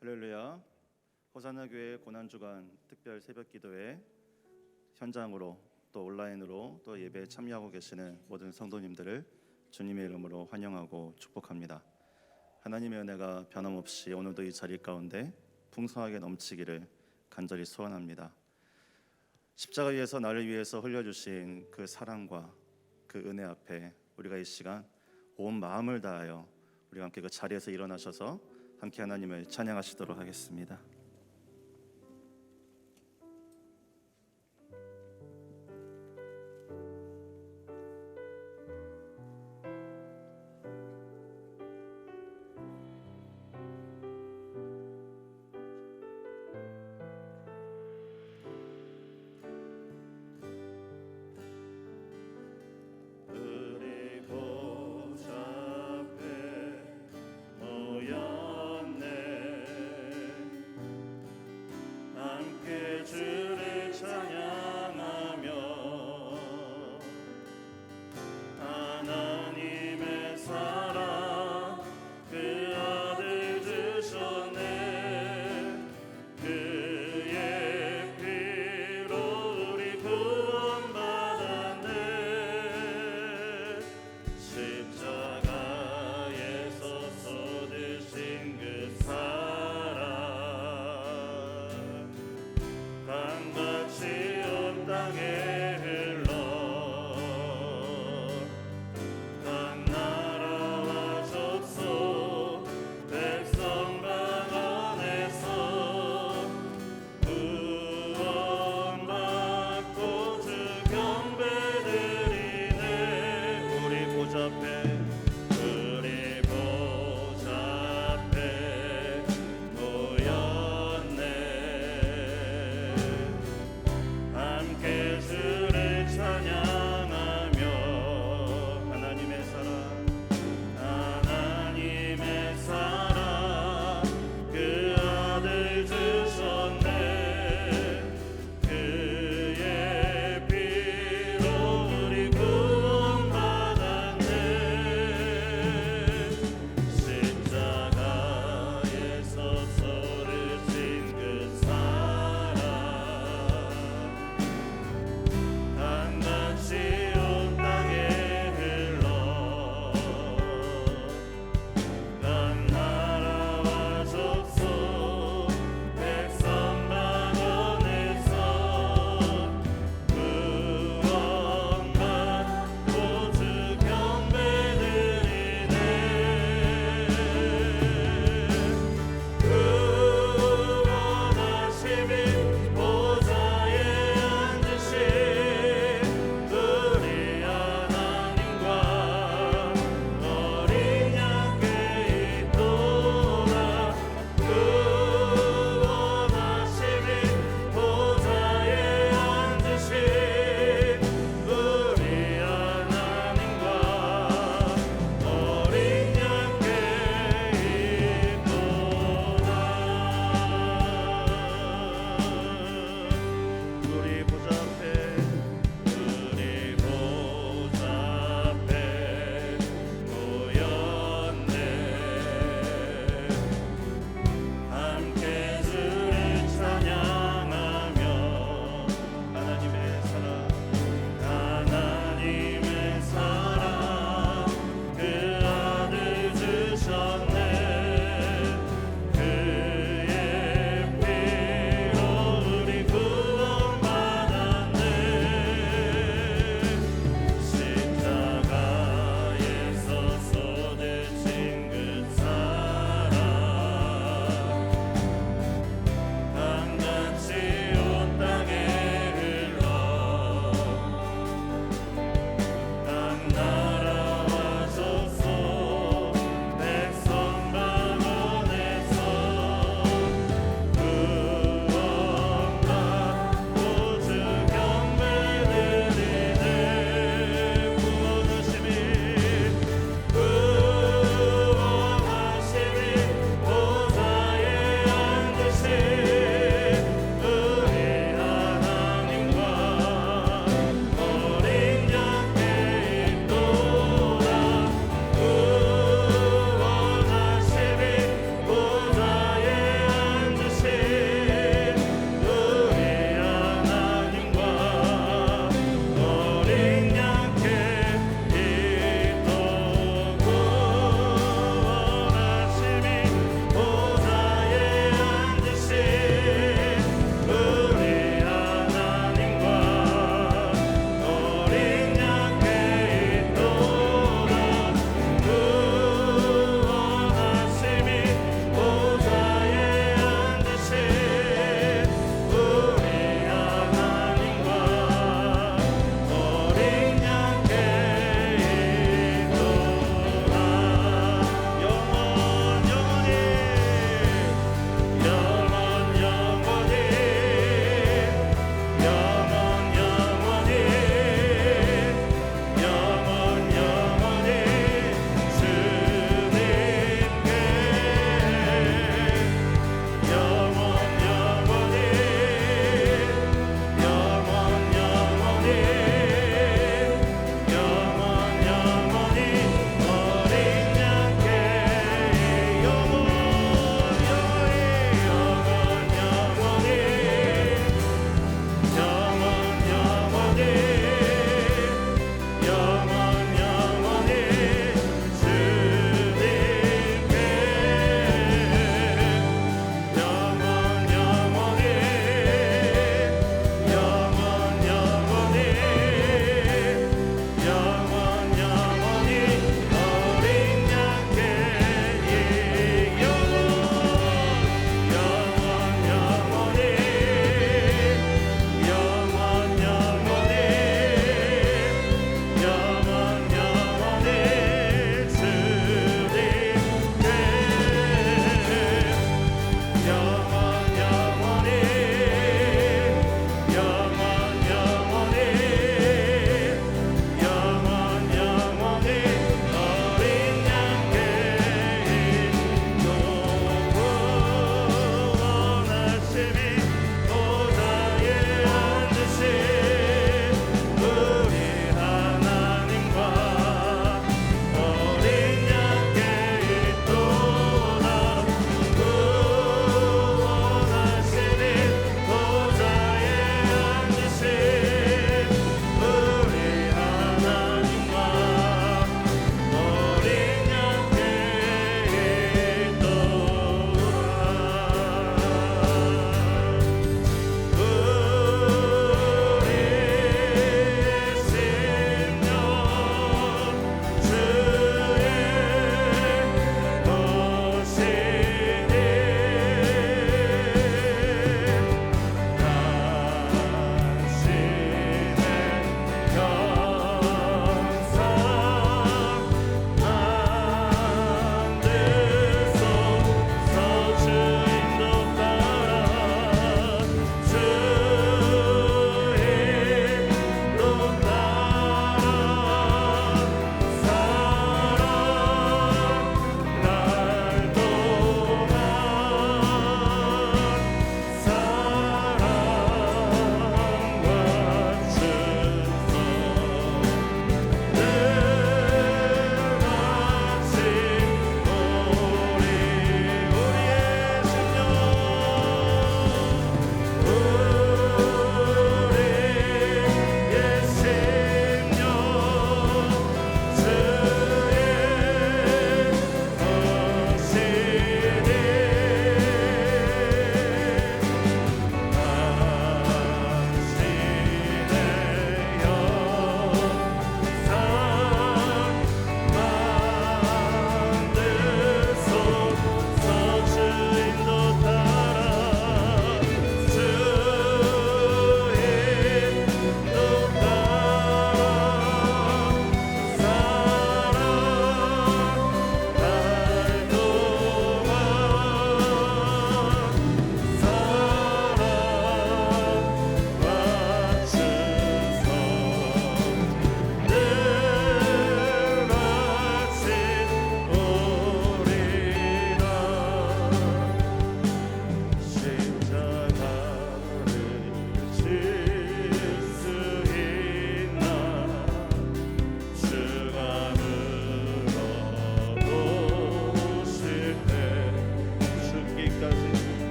할렐루야. 호산나 교회 고난주간 특별 새벽기도회 현장으로 또 온라인으로 또 예배에 참여하고 계시는 모든 성도님들을 주님의 이름으로 환영하고 축복합니다. 하나님의 은혜가 변함없이 오늘도 이 자리 가운데 풍성하게 넘치기를 간절히 소원합니다. 십자가 위에서 나를 위해서 흘려주신 그 사랑과 그 은혜 앞에 우리가 이 시간 온 마음을 다하여 우리가 함께 그 자리에서 일어나셔서 함께 하나님을 찬양하시도록 하겠습니다.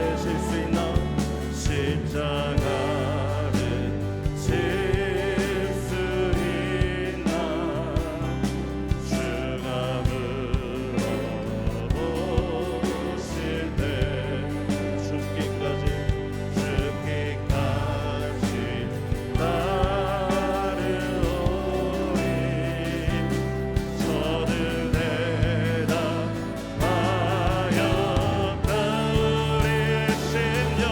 되실 수 있나 십자가를 질 수 있나 주가 물어보실 때 죽기까지 따르오리 저들 대답하였다 우리의 심령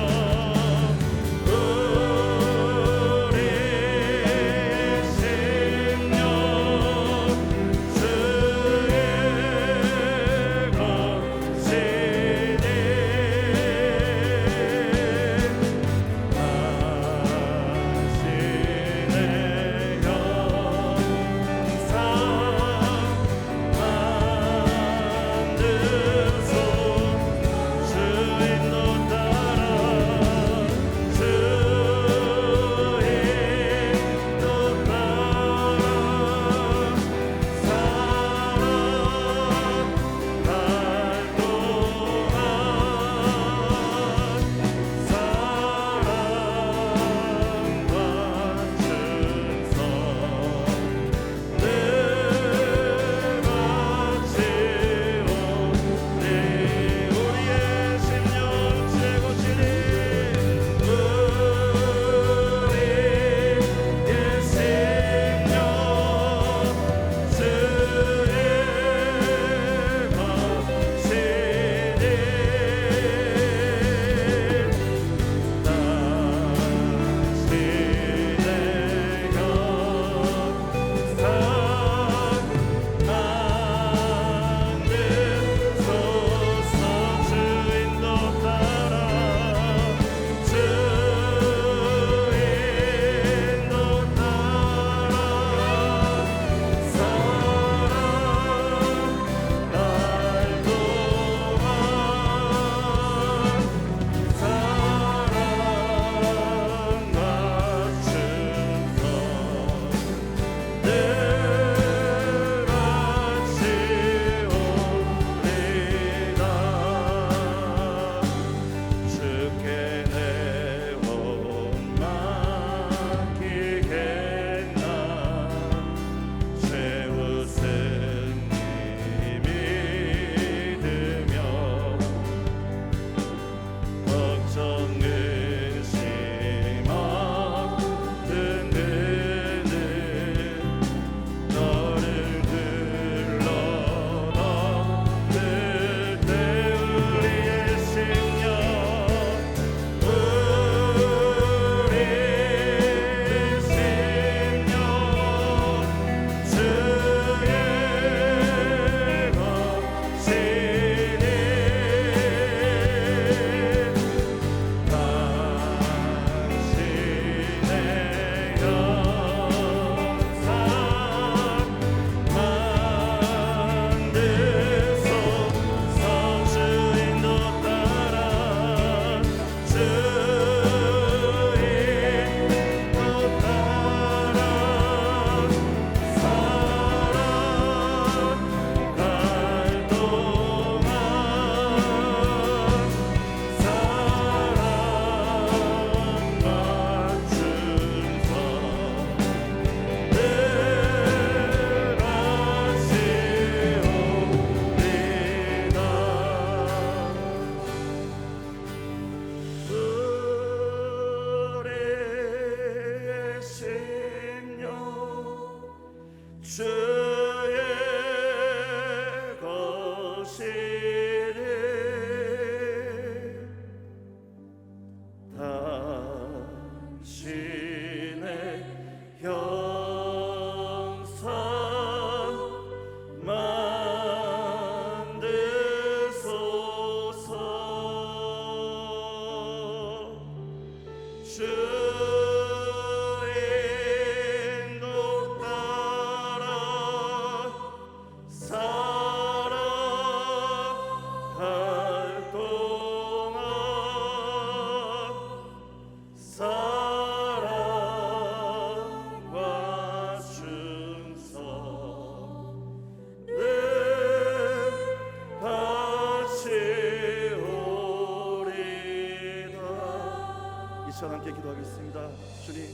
시간 함께 기도하겠습니다. 주님,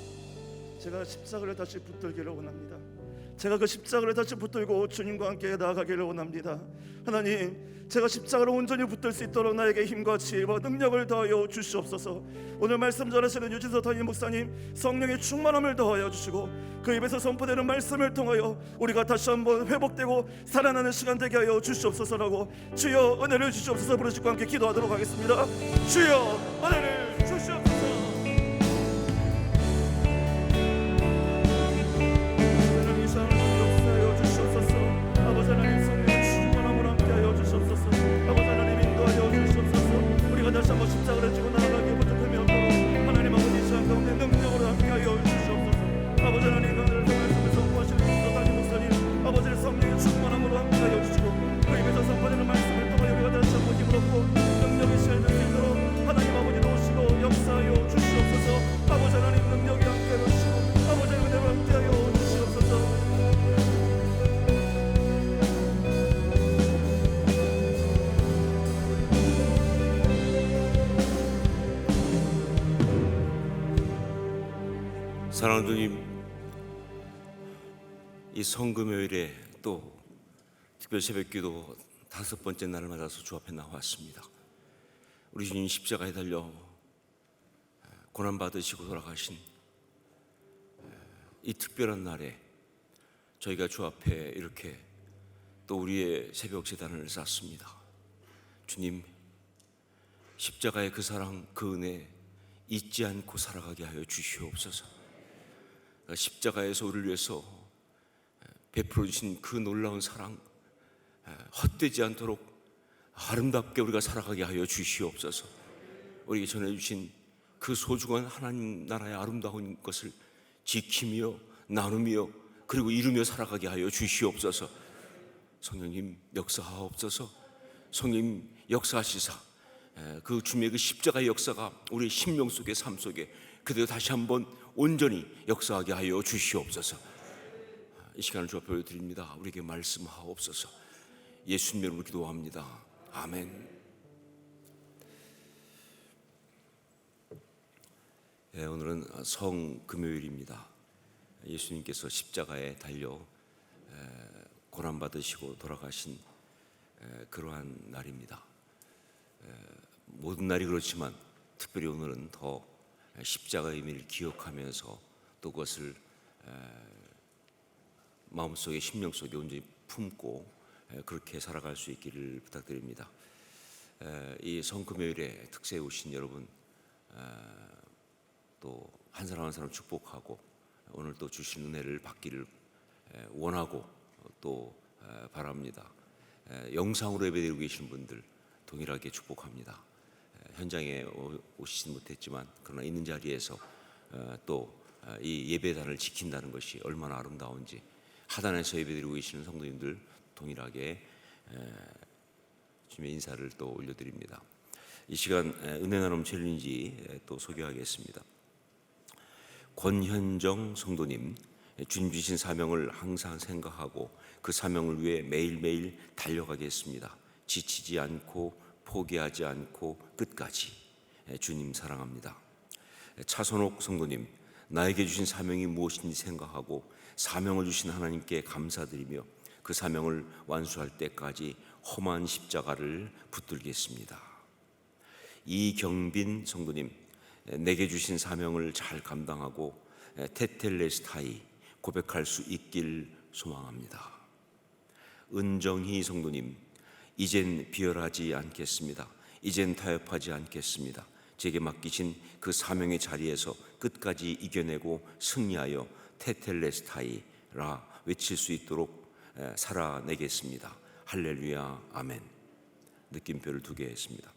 제가 십자가를 다시 붙들기를 원합니다. 제가 그 십자가를 다시 붙들고 주님과 함께 나아가기를 원합니다. 하나님, 제가 십자가를 온전히 붙들 수 있도록 나에게 힘과 지혜와 능력을 더하여 주시옵소서. 오늘 말씀 전하시는 유진서 담임 목사님, 성령의 충만함을 더하여 주시고 그 입에서 선포되는 말씀을 통하여 우리가 다시 한번 회복되고 살아나는 시간 되게 하여 주시옵소서라고 주여 은혜를 주시옵소서 부르시고 함께 기도하도록 하겠습니다. 주여 은혜를 주시옵소서. 다시 한번 십자가를 지고 나아가기에 부족함이 없도록 하나님 아버지 시간 가운데 능력으로 함께하여 주시옵소서. 아버지 하나님, 오늘 말씀을 선포하시는 주소 담임 목사님, 아버지의 성령의 충만함으로 함께하여 주시고 그 입에서 선포되는 말씀을 통하여 우리가 다시 한번 힘을 얻고 능력의 시간이 될 수 있도록 하나님 아버지 도우시고 역사하여 주시옵소서. 아버지 하나님, 능력이 함께하여 주시고 아버지의 은혜로 함께하여 주시옵소서. 사랑하는 주님, 이 성금요일에 또 특별 새벽기도 5번째 날을 맞아서 주 앞에 나왔습니다. 우리 주님 십자가에 달려 고난받으시고 돌아가신 이 특별한 날에 저희가 주 앞에 이렇게 또 우리의 새벽 제단을 쌓습니다. 주님, 십자가의 그 사랑, 그 은혜 잊지 않고 살아가게 하여 주시옵소서. 십자가에서 우리를 위해서 베풀어 주신 그 놀라운 사랑 헛되지 않도록 아름답게 우리가 살아가게 하여 주시옵소서. 우리에게 전해주신 그 소중한 하나님 나라의 아름다운 것을 지키며 나누며 그리고 이루며 살아가게 하여 주시옵소서. 성령님 역사하옵소서. 성령님 역사하시사 그 주님의 그 십자가의 역사가 우리의 심령 속에 삶 속에 그대로 다시 한번 온전히 역사하게 하여 주시옵소서. 이 시간을 주 앞에 드립니다. 우리에게 말씀하옵소서. 예수님 이름으로 기도합니다. 아멘. 오늘은 성금요일입니다. 예수님께서 십자가에 달려 고난받으시고 돌아가신 그러한 날입니다. 모든 날이 그렇지만 특별히 오늘은 더 십자가의 의미를 기억하면서 또 그것을 마음속에 심령 속에 온전히 품고 그렇게 살아갈 수 있기를 부탁드립니다. 이 성금요일에 특세에 오신 여러분 또 한 사람 한 사람 축복하고 오늘 또 주신 은혜를 받기를 원하고 또 바랍니다. 영상으로 예배드리고 계신 분들 동일하게 축복합니다. 현장에 오시지 못했지만 그러나 있는 자리에서 또 이 예배단을 지킨다는 것이 얼마나 아름다운지 하단에서 예배드리고 계시는 성도님들 동일하게 주님의 인사를 또 올려드립니다. 이 시간 은혜 나눔 챌린지 또 소개하겠습니다. 권현정 성도님, 주님 주신 사명을 항상 생각하고 그 사명을 위해 매일매일 달려가겠습니다. 지치지 않고 포기하지 않고 끝까지 주님 사랑합니다. 차선옥 성도님, 나에게 주신 사명이 무엇인지 생각하고 사명을 주신 하나님께 감사드리며 그 사명을 완수할 때까지 험한 십자가를 붙들겠습니다. 이경빈 성도님, 내게 주신 사명을 잘 감당하고 테텔레스타이 고백할 수 있길 소망합니다. 은정희 성도님, 이젠 비열하지 않겠습니다. 이젠 타협하지 않겠습니다. 제게 맡기신 그 사명의 자리에서 끝까지 이겨내고 승리하여 테텔레스타이라 외칠 수 있도록 살아내겠습니다. 할렐루야, 아멘. 느낌표를 2개 했습니다.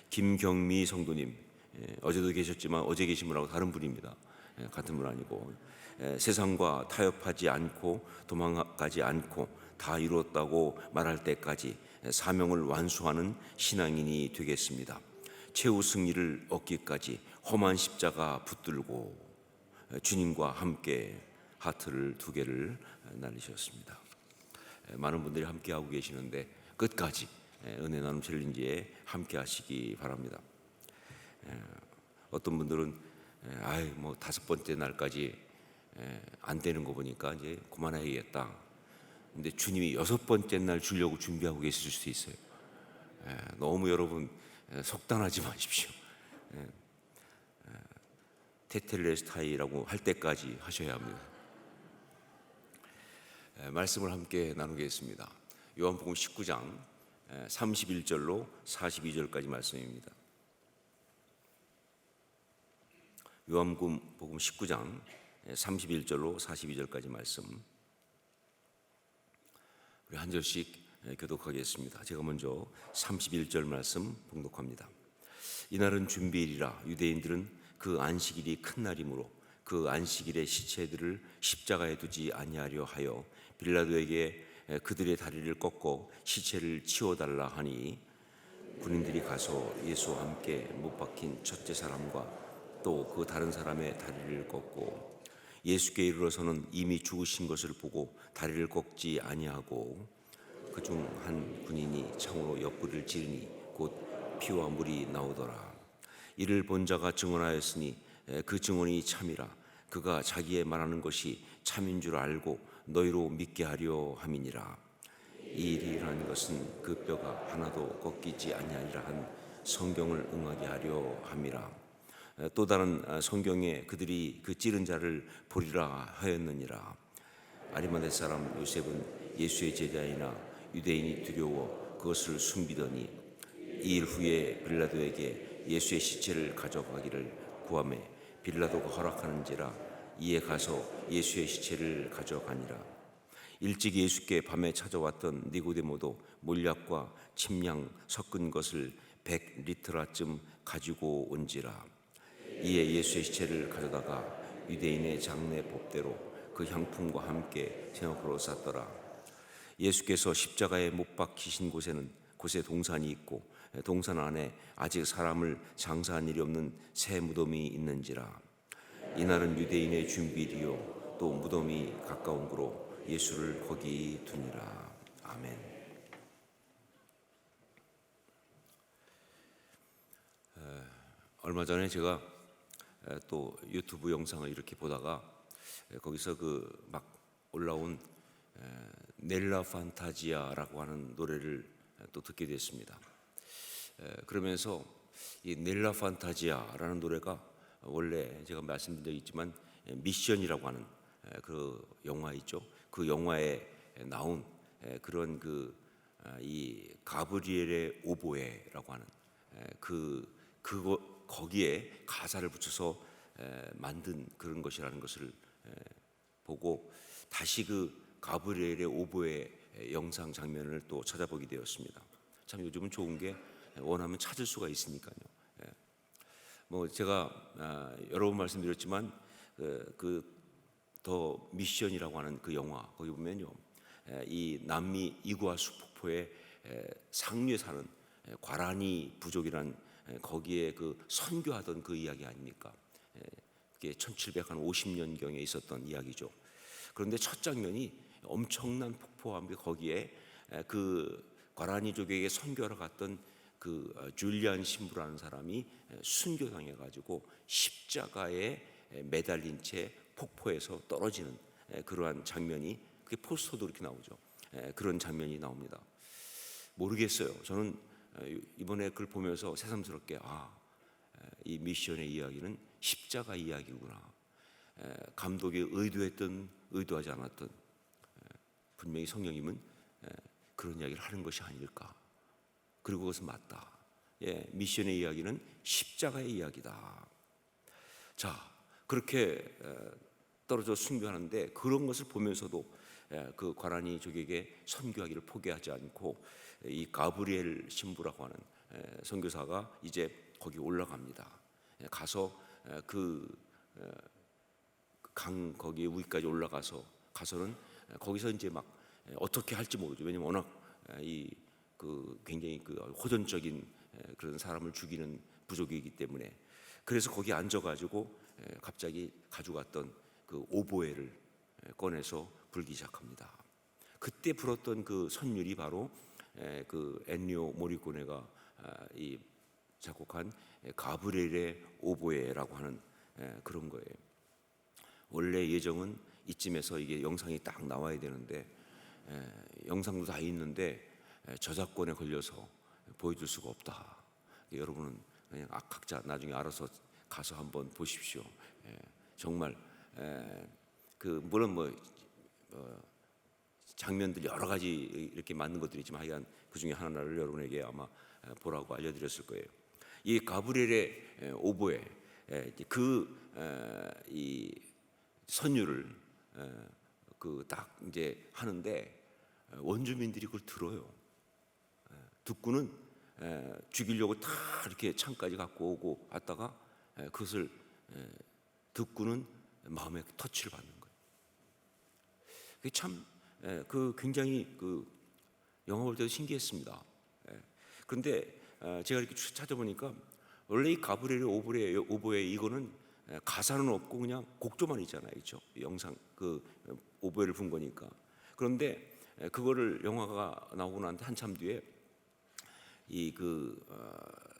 김경미 성도님, 어제도 계셨지만 어제 계신 분하고 다른 분입니다. 같은 분 아니고 세상과 타협하지 않고 도망가지 않고 다 이루었다고 말할 때까지 사명을 완수하는 신앙인이 되겠습니다. 최후 승리를 얻기까지 험한 십자가 붙들고 주님과 함께 하트를 2개를 날리셨습니다. 많은 분들이 함께하고 계시는데 끝까지 은혜 나눔 챌린지에 함께 하시기 바랍니다. 어떤 분들은 아이 뭐 5번째 날까지 안 되는 거 보니까 이제 그만해야겠다. 근데 주님이 6번째 날 주려고 준비하고 계실 수도 있어요. 너무 여러분 속단하지 마십시오. 테텔레스타이라고 할 때까지 하셔야 합니다. 말씀을 함께 나누겠습니다. 요한복음 19장 31절로 42절까지 말씀입니다. 요한복음 19장 31절로 42절까지 말씀, 우리 한 절씩 교독하겠습니다. 제가 먼저 31절 말씀 봉독합니다. 이날은 준비일이라 유대인들은 그 안식일이 큰 날이므로 그 안식일의 시체들을 십자가에 두지 아니하려 하여 빌라도에게 그들의 다리를 꺾어 시체를 치워달라 하니, 군인들이 가서 예수와 함께 못 박힌 첫째 사람과 또 그 다른 사람의 다리를 꺾고 예수께 이르러서는 이미 죽으신 것을 보고 다리를 꺾지 아니하고, 그중 한 군인이 창으로 옆구리를 찌르니 곧 피와 물이 나오더라. 이를 본 자가 증언하였으니 그 증언이 참이라. 그가 자기의 말하는 것이 참인 줄 알고 너희로 믿게 하려 함이니라. 이 일이 일어난 것은 그 뼈가 하나도 꺾이지 아니하리라 한 성경을 응하게 하려 함이라. 또 다른 성경에 그들이 그 찌른 자를 보리라 하였느니라. 아리마대 사람 요셉은 예수의 제자이나 유대인이 두려워 그것을 숨기더니 이 일 후에 빌라도에게 예수의 시체를 가져가기를 구하매 빌라도가 허락하는지라 이에 가서 예수의 시체를 가져가니라. 일찍 예수께 밤에 찾아왔던 니고데모도 몰약과 침량 섞은 것을 100리터라쯤 가지고 온지라. 이에 예수의 시체를 가져다가 유대인의 장례 법대로 그 향품과 함께 세마포로 쌌더라. 예수께서 십자가에 못 박히신 곳에 동산이 있고 동산 안에 아직 사람을 장사한 일이 없는 새 무덤이 있는지라. 이날은 유대인의 준비일이요 또 무덤이 가까운 고로 예수를 거기 두니라. 아멘. 얼마 전에 제가 또 유튜브 영상을 이렇게 보다가 거기서 그 막 올라온 넬라 판타지아라고 하는 노래를 또 듣게 됐습니다. 그러면서 이 넬라 판타지아라는 노래가 원래 제가 말씀드린 적이 있지만 미션이라고 하는 그 영화 있죠. 그 영화에 나온 그런 이 가브리엘의 오보에라고 하는 거기에 가사를 붙여서 만든 그런 것이라는 것을 보고 다시 그 가브리엘의 오보에 영상 장면을 또 찾아보게 되었습니다. 참 요즘은 좋은 게 원하면 찾을 수가 있으니까요. 뭐 제가 여러 번 말씀드렸지만 그 더 미션이라고 하는 그 영화 거기 보면요, 이 남미 이구아수 폭포의 상류에 사는 과라니 부족이란 거기에 그 선교하던 그 이야기 아닙니까? 그게 1750년경에 있었던 이야기죠. 그런데 첫 장면이 엄청난 폭포와 함께 거기에 그 과라니족에게 선교하러 갔던 그 줄리안 신부라는 사람이 순교당해 가지고 십자가에 매달린 채 폭포에서 떨어지는 그러한 장면이, 그게 포스터도 이렇게 나오죠. 그런 장면이 나옵니다. 모르겠어요. 저는 이번에 그걸 보면서 새삼스럽게 이 미션의 이야기는 십자가 이야기구나. 감독이 의도했든 의도하지 않았든 분명히 성령님은 그런 이야기를 하는 것이 아닐까. 그리고 그것은 맞다. 미션의 이야기는 십자가의 이야기다. 자, 그렇게 떨어져 순교하는데 그런 것을 보면서도 그 과라니족에게 선교하기를 포기하지 않고 이 가브리엘 신부라고 하는 선교사가 이제 거기 올라갑니다. 가서 그 강 거기 위까지 가서는 거기서 이제 막 어떻게 할지 모르죠. 왜냐면 워낙 굉장히 그 호전적인 그런 사람을 죽이는 부족이기 때문에. 그래서 거기 앉아가지고 갑자기 가져갔던 그 오보에를 꺼내서 불기 시작합니다. 그때 불었던 그 선율이 바로 그 엔니오 모리코네가 이 작곡한 가브리엘의 오보에라고 하는 그런 거예요. 원래 예정은 이쯤에서 이게 영상이 딱 나와야 되는데 영상도 다 있는데 저작권에 걸려서 보여줄 수가 없다. 여러분은 그냥 각자 나중에 알아서 가서 한번 보십시오. 정말 물론 장면들 여러 가지 이렇게 맞는 것들이 있지만 하여간 그 중에 하나를 여러분에게 아마 보라고 알려드렸을 거예요. 이 가브리엘의 오보에 이 선율을 딱 이제 하는데 원주민들이 그걸 들어요. 듣고는 죽이려고 다 이렇게 창까지 갖고 오고 왔다가 그것을 듣고는 마음에 터치를 받는 거예요. 그게 참 굉장히 영화 볼 때도 신기했습니다. 그런데 제가 이렇게 찾아보니까 원래 이 가브리엘의 오보에 이거는 가사는 없고 그냥 곡조만 있잖아요, 그렇죠? 영상 오보에를 본 거니까. 그런데 그거를 영화가 나오고 난 한참 뒤에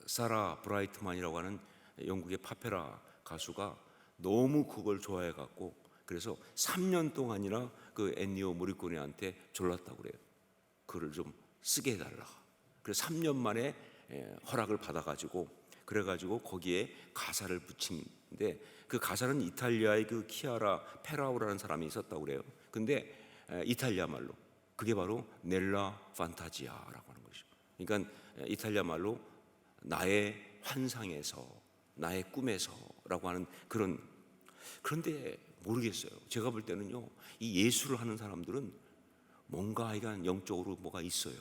사라 브라이트만이라고 하는 영국의 파페라 가수가 너무 그걸 좋아해 갖고 그래서 3년 동안이나 그 엔니오 모리코네한테 졸랐다고 그래요. 그걸 좀 쓰게 해달라. 그래서 3년 만에 허락을 받아가지고 그래가지고 거기에 가사를 붙인데 그 가사는 이탈리아의 그 키아라 페라우라는 사람이 있었다고 그래요. 근데 이탈리아 말로 그게 바로 넬라 판타지아라고 하는 것이죠. 그러니까 이탈리아 말로 나의 환상에서 나의 꿈에서라고 하는 그런데 모르겠어요. 제가 볼 때는요, 이 예술을 하는 사람들은 뭔가 하여간 영적으로 뭐가 있어요.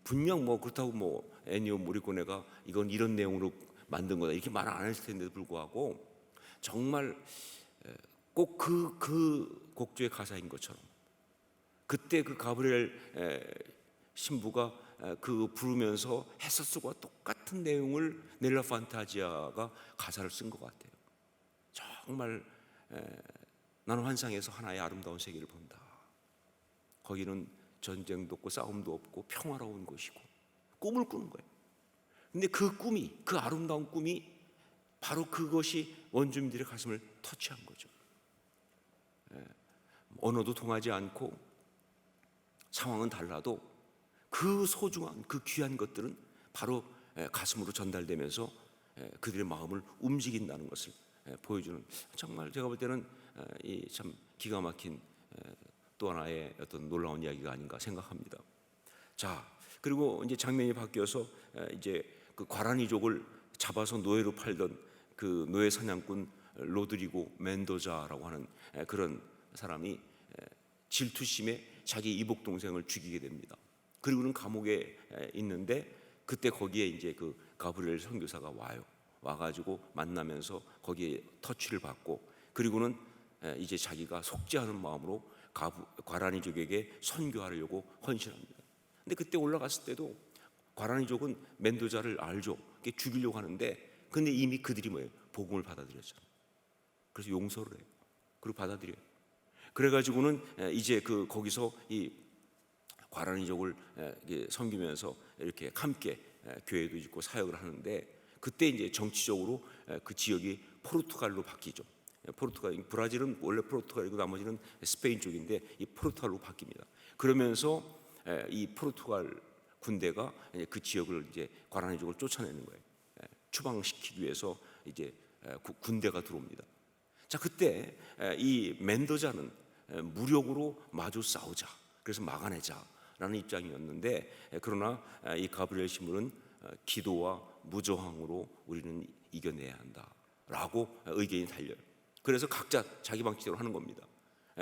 분명 그렇다고 애니오 모리코네가 이건 이런 내용으로 만든 거다 이렇게 말 안 했을 텐데도 불구하고 정말 꼭 그 곡조의 가사인 것처럼 그때 그 가브리엘 신부가 부르면서 했었과 똑같은 내용을 넬라 판타지아가 가사를 쓴 것 같아요. 정말 나는 환상에서 하나의 아름다운 세계를 본다. 거기는 전쟁도 없고 싸움도 없고 평화로운 곳이고 꿈을 꾸는 거예요. 근데 그 아름다운 꿈이 바로 그것이 원주민들의 가슴을 터치한 거죠. 언어도 통하지 않고 상황은 달라도 그 소중한 그 귀한 것들은 바로 가슴으로 전달되면서 그들의 마음을 움직인다는 것을 보여주는 정말 제가 볼 때는 이 참 기가 막힌 또 하나의 어떤 놀라운 이야기가 아닌가 생각합니다. 자, 그리고 이제 장면이 바뀌어서 이제 그 과라니족을 잡아서 노예로 팔던 그 노예 사냥꾼 로드리고 멘도자라고 하는 그런 사람이 질투심에 자기 이복 동생을 죽이게 됩니다. 그리고는 감옥에 있는데 그때 거기에 이제 그 가브리엘 선교사가 와가지고 만나면서 거기에 터치를 받고 그리고는 이제 자기가 속죄하는 마음으로 과라니족에게 선교하려고 헌신합니다. 근데 그때 올라갔을 때도 과라니족은 멘도자를 알죠. 죽이려고 하는데 근데 이미 그들이 복음을 받아들였잖아요. 그래서 용서를 해요. 그리고 받아들여요. 그래가지고는 이제 거기서 이 과라니족을 섬기면서 이렇게 함께 교회도 짓고 사역을 하는데 그때 이제 정치적으로 그 지역이 포르투갈로 바뀌죠. 브라질은 원래 포르투갈이고 나머지는 스페인 쪽인데 이 포르투갈로 바뀝니다. 그러면서 이 포르투갈 군대가 그 지역을 이제 과라니족을 쫓아내는 거예요. 추방시키기 위해서 이제 군대가 들어옵니다. 자, 그때 이 멘도자는 무력으로 마주 싸우자. 그래서 막아내자라는 입장이었는데 그러나 이 가브리엘 신부는 기도와 무저항으로 우리는 이겨내야 한다라고 의견이 달려요. 그래서 각자 자기 방식대로 하는 겁니다.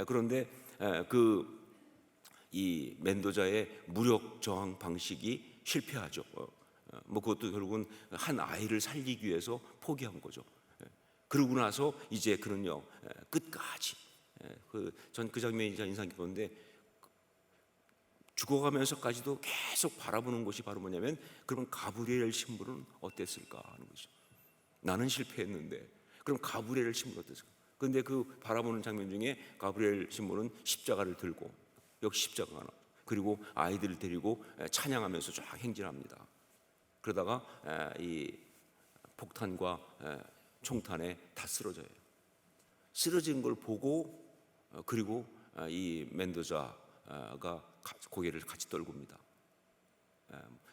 그런데 이 멘도자의 무력 저항 방식이 실패하죠. 그것도 결국은 한 아이를 살리기 위해서 포기한 거죠. 그러고 나서 이제 그는요 끝까지 전 그 장면이 인상 깊었는데 죽어가면서까지도 계속 바라보는 것이 바로 뭐냐면 그러면 가브리엘 신부는 어땠을까 하는 거죠. 나는 실패했는데 그럼 가브리엘 신부는 어땠을까? 그런데 그 바라보는 장면 중에 가브리엘 신부는 십자가를 들고 역시 십자가 하나 그리고 아이들을 데리고 찬양하면서 쫙 행진합니다. 그러다가 이 폭탄과 총탄에 다 쓰러져요. 쓰러진 걸 보고 그리고 이 멘도자가 고개를 같이 떨굽니다.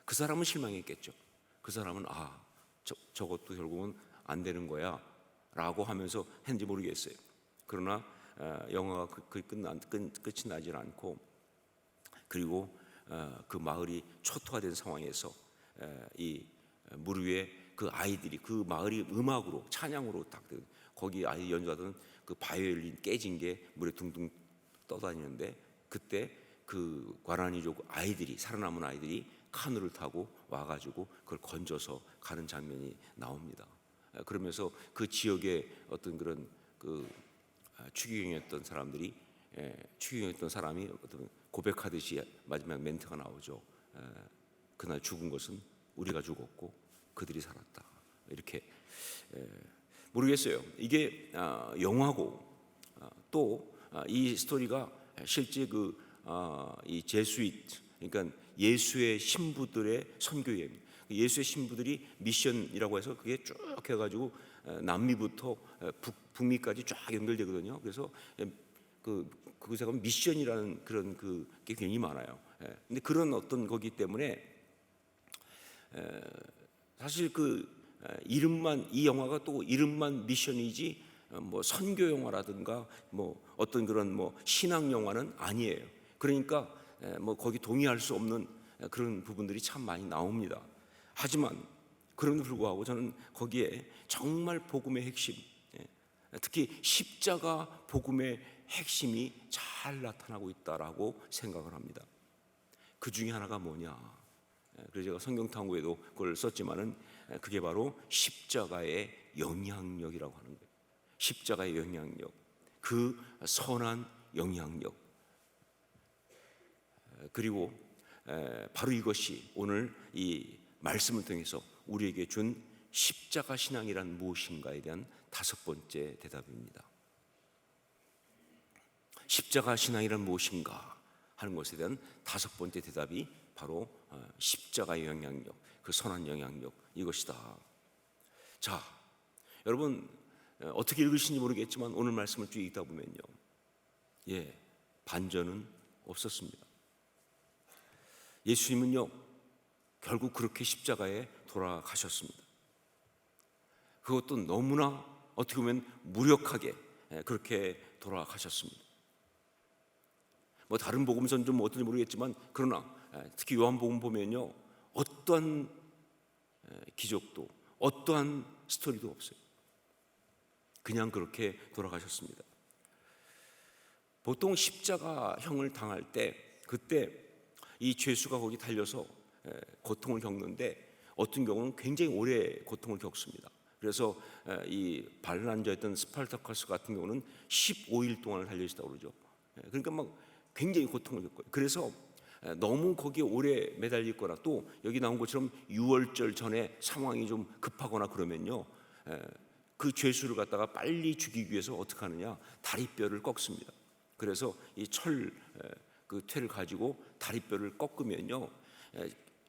그 사람은 실망했겠죠. 그 사람은 저것도 결국은 안 되는 거야 라고 하면서 했는지 모르겠어요. 그러나 영화가 끝이 나질 않고, 그리고 그 마을이 초토화된 상황에서 이 물 위에 그 아이들이, 그 마을이 음악으로 찬양으로 딱 거기 아이 연주하던 그 바이올린 깨진 게 물에 둥둥 떠다니는데, 그때 그 과라니족 아이들이, 살아남은 아이들이 카누를 타고 와가지고 그걸 건져서 가는 장면이 나옵니다. 그러면서 그 지역의 어떤 그런 그 추기경이었던 사람들이, 추기경이었던 사람이 어떤 고백하듯이 마지막 멘트가 나오죠. 그날 죽은 것은 우리가 죽었고 그들이 살았다. 이렇게. 모르겠어요. 이게 영화고, 또 이 스토리가 실제 이 제수잇, 그러니까 예수의 신부들의 선교여행입니다. 예수의 신부들이 미션이라고 해서 그게 쭉 해가지고 남미부터 북미까지 쫙 연결되거든요. 그래서 그것에 가면 미션이라는 그런 그게 굉장히 많아요. 근데 그런 어떤 거기 때문에 사실 이름만, 이 영화가 또 이름만 미션이지 뭐 선교 영화라든가 뭐 어떤 그런 뭐 신앙 영화는 아니에요. 그러니까 뭐 거기 동의할 수 없는 그런 부분들이 참 많이 나옵니다. 하지만 그럼에도 불구하고 저는 거기에 정말 복음의 핵심, 특히 십자가 복음의 핵심이 잘 나타나고 있다라고 생각을 합니다. 그 중에 하나가 뭐냐? 그래서 제가 성경탐구에도 그걸 썼지만은 그게 바로 십자가의 영향력이라고 하는 거예요. 십자가의 영향력, 그 선한 영향력. 그리고 바로 이것이 오늘 이 말씀을 통해서 우리에게 준 십자가 신앙이란 무엇인가에 대한 5번째 대답입니다. 십자가 신앙이란 무엇인가 하는 것에 대한 5번째 대답이 바로 십자가의 영향력, 그 선한 영향력, 이것이다. 자, 여러분 어떻게 읽으시는지 모르겠지만 오늘 말씀을 쭉 읽다 보면요, 반전은 없었습니다. 예수님은요 결국 그렇게 십자가에 돌아가셨습니다. 그것도 너무나 어떻게 보면 무력하게 그렇게 돌아가셨습니다. 뭐 다른 복음서는 좀 어떤지 모르겠지만, 그러나 특히 요한복음 보면요 어떠한 기적도 어떠한 스토리도 없어요. 그냥 그렇게 돌아가셨습니다. 보통 십자가형을 당할 때, 그때 이 죄수가 거기 달려서 고통을 겪는데, 어떤 경우는 굉장히 오래 고통을 겪습니다. 그래서 이 반란자였던 스파르타쿠스 같은 경우는 15일 동안 달려 있었다고 그러죠. 그러니까 막 굉장히 고통을 겪어요. 그래서 너무 거기에 오래 매달려 있거나, 또 여기 나온 것처럼 유월절 전에 상황이 좀 급하거나 그러면요, 그 죄수를 갖다가 빨리 죽이기 위해서 어떻게 하느냐, 다리뼈를 꺾습니다. 그래서 이 그 퇴를 가지고 다리뼈를 꺾으면요,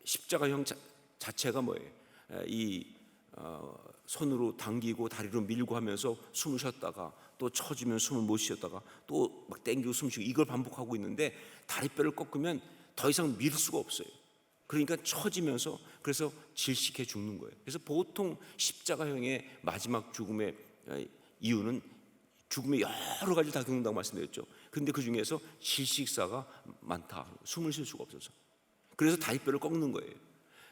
십자가형 자체가 뭐예요? 손으로 당기고 다리로 밀고 하면서 숨을 쉬었다가 또 쳐주면 숨을 못 쉬었다가 또 막 당기고 숨 쉬고, 이걸 반복하고 있는데 다리뼈를 꺾으면 더 이상 밀 수가 없어요. 그러니까 처지면서, 그래서 질식해 죽는 거예요. 그래서 보통 십자가형의 마지막 죽음의 이유는 죽음의 여러 가지를 다 겪는다고 말씀드렸죠. 그런데 그 중에서 질식사가 많다. 숨을 쉴 수가 없어서. 그래서 다리뼈를 꺾는 거예요.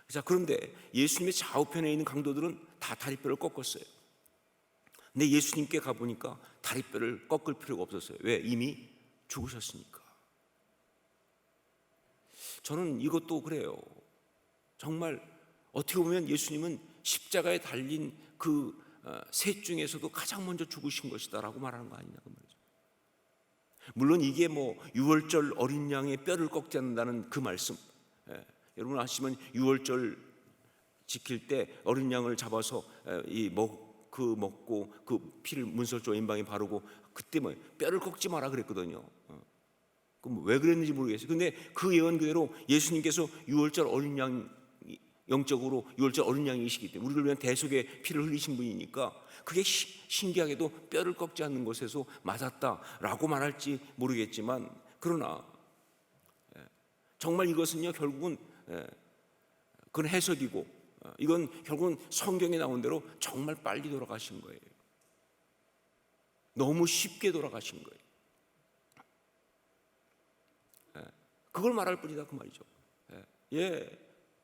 자, 그런데 예수님의 좌우편에 있는 강도들은 다 다리뼈를 꺾었어요. 근데 예수님께 가보니까 다리뼈를 꺾을 필요가 없었어요. 왜? 이미 죽으셨으니까. 저는 이것도 그래요. 정말 어떻게 보면 예수님은 십자가에 달린 그 셋 중에서도 가장 먼저 죽으신 것이다라고 말하는 거 아니냐 그 말이죠. 물론 이게 뭐 유월절 어린 양의 뼈를 꺾지 않는다는 그 말씀, 여러분 아시면 유월절 지킬 때 어린 양을 잡아서 먹고 그 피를 문설조 임방에 바르고, 그때 뭐 뼈를 꺾지 마라 그랬거든요. 그럼 왜 그랬는지 모르겠어요. 근데 그 예언 그대로 예수님께서 유월절 어린 양의 영적으로 유월절 어린 양이시기 때문에 우리를 위한 대속의 피를 흘리신 분이니까 그게 신기하게도 뼈를 꺾지 않는 곳에서 맞았다라고 말할지 모르겠지만, 그러나 정말 이것은요 결국은 그건 해석이고, 이건 결국은 성경에 나온 대로 정말 빨리 돌아가신 거예요. 너무 쉽게 돌아가신 거예요. 그걸 말할 뿐이다 그 말이죠.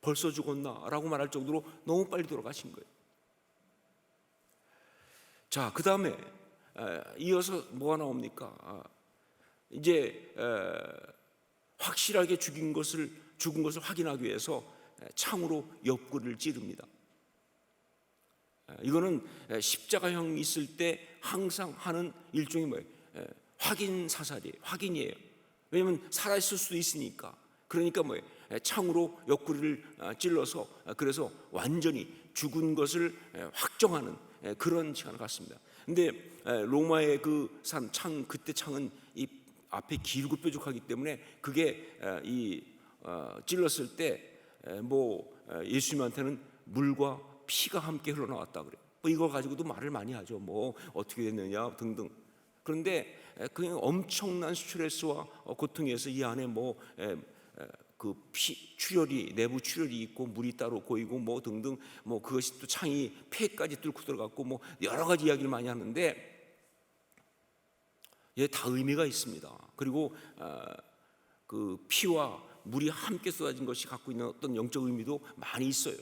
벌써 죽었나 라고 말할 정도로 너무 빨리 돌아가신 거예요. 자, 그 다음에 이어서 뭐가 나옵니까? 이제 확실하게 죽은 것을 확인하기 위해서 창으로 옆구리를 찌릅니다. 이거는 십자가형 있을 때 항상 하는 일종의 뭐예요? 확인 사살이에요. 확인이에요. 왜냐하면 살아있을 수도 있으니까. 그러니까 뭐예요? 창으로 옆구리를 찔러서, 그래서 완전히 죽은 것을 확정하는 그런 시간을 갖습니다. 근데 로마의 그 창, 그때 창은 이 앞에 길고 뾰족하기 때문에 그게 찔렀을 때 예수님한테는 물과 피가 함께 흘러나왔다 그래요. 이걸 가지고도 말을 많이 하죠. 뭐 어떻게 됐느냐 등등. 그런데 그냥 엄청난 스트레스와 고통에서 이 안에 그 출혈이, 내부 출혈이 있고 물이 따로 고이고 뭐 등등, 그것이 또 창이 폐까지 뚫고 들어갔고 여러 가지 이야기를 많이 하는데 다 의미가 있습니다. 그리고 그 피와 물이 함께 쏟아진 것이 갖고 있는 어떤 영적 의미도 많이 있어요.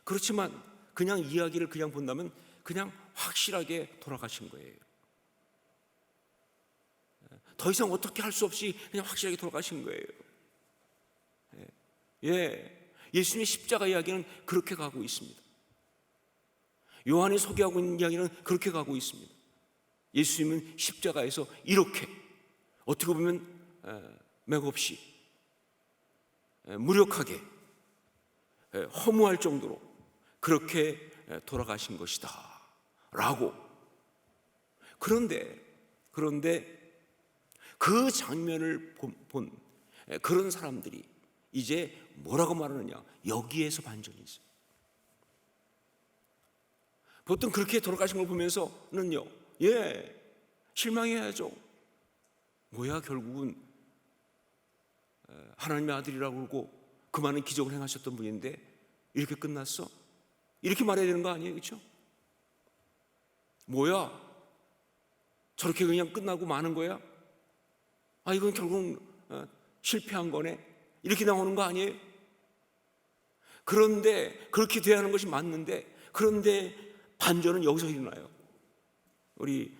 그렇지만 그냥 이야기를 그냥 본다면 그냥 확실하게 돌아가신 거예요. 더 이상 어떻게 할 수 없이 그냥 확실하게 돌아가신 거예요. 예수님의 십자가 이야기는 그렇게 가고 있습니다. 요한이 소개하고 있는 이야기는 그렇게 가고 있습니다. 예수님은 십자가에서 이렇게 어떻게 보면 맥없이 무력하게 허무할 정도로 그렇게 돌아가신 것이다 라고. 그런데 그 장면을 본 그런 사람들이 이제 뭐라고 말하느냐, 여기에서 반전이 있어요. 보통 그렇게 돌아가신 걸 보면서는요, 실망해야죠. 뭐야, 결국은 하나님의 아들이라고 그러고 그 많은 기적을 행하셨던 분인데 이렇게 끝났어? 이렇게 말해야 되는 거 아니에요? 그렇죠? 뭐야, 저렇게 그냥 끝나고 마는 거야? 이건 결국은 실패한 거네, 이렇게 나오는 거 아니에요? 그런데 그렇게 돼야 하는 것이 맞는데, 그런데 반전은 여기서 일어나요. 우리